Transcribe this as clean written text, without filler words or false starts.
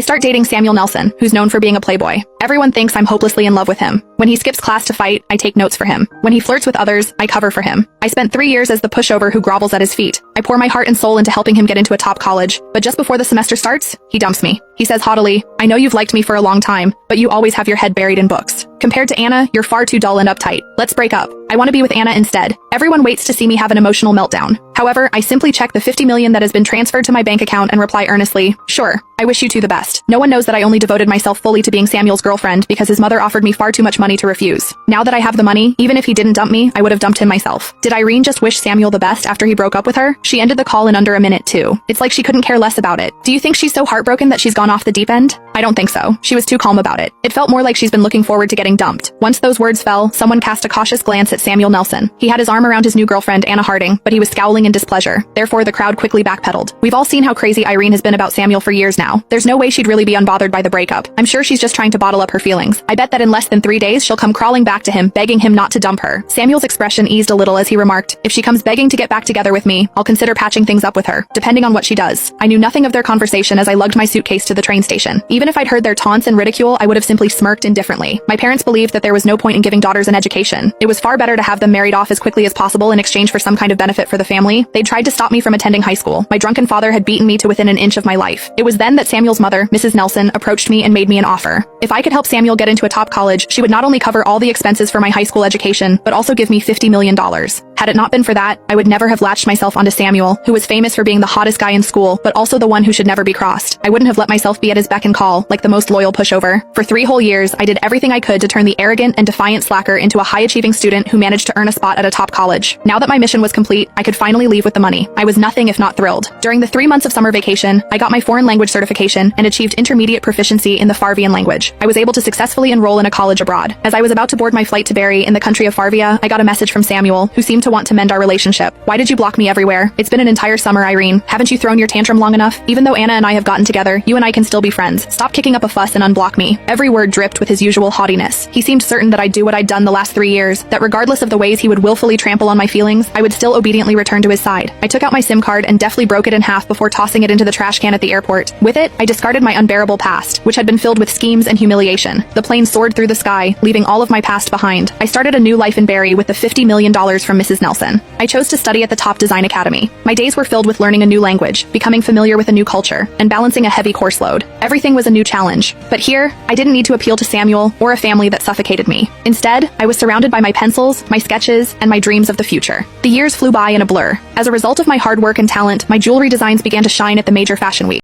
I start dating Samuel Nelson, who's known for being a playboy. Everyone thinks I'm hopelessly in love with him. When he skips class to fight, I take notes for him. When he flirts with others, I cover for him. I spent 3 years as the pushover who grovels at his feet. I pour my heart and soul into helping him get into a top college, but just before the semester starts, he dumps me. He says haughtily, "I know you've liked me for a long time, but you always have your head buried in books. Compared to Anna, you're far too dull and uptight. Let's break up. I want to be with Anna instead." Everyone waits to see me have an emotional meltdown. However, I simply check the 50 million that has been transferred to my bank account and reply earnestly, "Sure, I wish you two the best." No one knows that I only devoted myself fully to being Samuel's girlfriend because his mother offered me far too much money to refuse. Now that I have the money, even if he didn't dump me, I would have dumped him myself. Did Irene just wish Samuel the best after he broke up with her? She ended the call in under a minute too. It's like she couldn't care less about it. Do you think she's so heartbroken that she's gone off the deep end? I don't think so. She was too calm about it. It felt more like she's been looking forward to getting dumped. Once those words fell, someone cast a cautious glance at Samuel Nelson. He had his arm around his new girlfriend, Anna Harding, but he was scowling in displeasure. Therefore, the crowd quickly backpedaled. We've all seen how crazy Irene has been about Samuel for years now. There's no way she'd really be unbothered by the breakup. I'm sure she's just trying to bottle up her feelings. I bet that in less than 3 days, she'll come crawling back to him, begging him not to dump her. Samuel's expression eased a little as he remarked, "If she comes begging to get back together with me, I'll consider patching things up with her, depending on what she does." I knew nothing of their conversation as I lugged my suitcase to the train station. Even if I'd heard their taunts and ridicule, I would have simply smirked indifferently. My parents believed that there was no point in giving daughters an education. It was far better to have them married off as quickly as possible in exchange for some kind of benefit for the family. They'd tried to stop me from attending high school. My drunken father had beaten me to within an inch of my life. It was then that Samuel's mother, Mrs. Nelson, approached me and made me an offer. If I could help Samuel get into a top college, she would not only cover all the expenses for my high school education, but also give me $50 million. Had it not been for that, I would never have latched myself onto Samuel, who was famous for being the hottest guy in school, but also the one who should never be crossed. I wouldn't have let myself be at his beck and call, like the most loyal pushover. For 3 whole years, I did everything I could to turn the arrogant and defiant slacker into a high-achieving student who managed to earn a spot at a top college. Now that my mission was complete, I could finally leave with the money. I was nothing if not thrilled. During the 3 months of summer vacation, I got my foreign language certification and achieved intermediate proficiency in the Farvian language. I was able to successfully enroll in a college abroad. As I was about to board my flight to Bari in the country of Farvia, I got a message from Samuel, who seemed to want to mend our relationship. "Why did you block me everywhere? It's been an entire summer, Irene. Haven't you thrown your tantrum long enough? Even though Anna and I have gotten together, you and I can still be friends. Stop kicking up a fuss and unblock me." Every word dripped with his usual haughtiness. He seemed certain that I'd do what I'd done the last 3 years, that regardless of the ways he would willfully trample on my feelings, I would still obediently return to his side. I took out my SIM card and deftly broke it in half before tossing it into the trash can at the airport. With it, I discarded my unbearable past, which had been filled with schemes and humiliation. The plane soared through the sky, leaving all of my past behind. I started a new life in Bari with the $50 million from Mrs. Nelson. I chose to study at the top design academy. My days were filled with learning a new language, becoming familiar with a new culture, and balancing a heavy course load. Everything was a new challenge. But here, I didn't need to appeal to Samuel or a family that suffocated me. Instead, I was surrounded by my pencils, my sketches, and my dreams of the future. The years flew by in a blur. As a result of my hard work and talent, my jewelry designs began to shine at the major fashion weeks.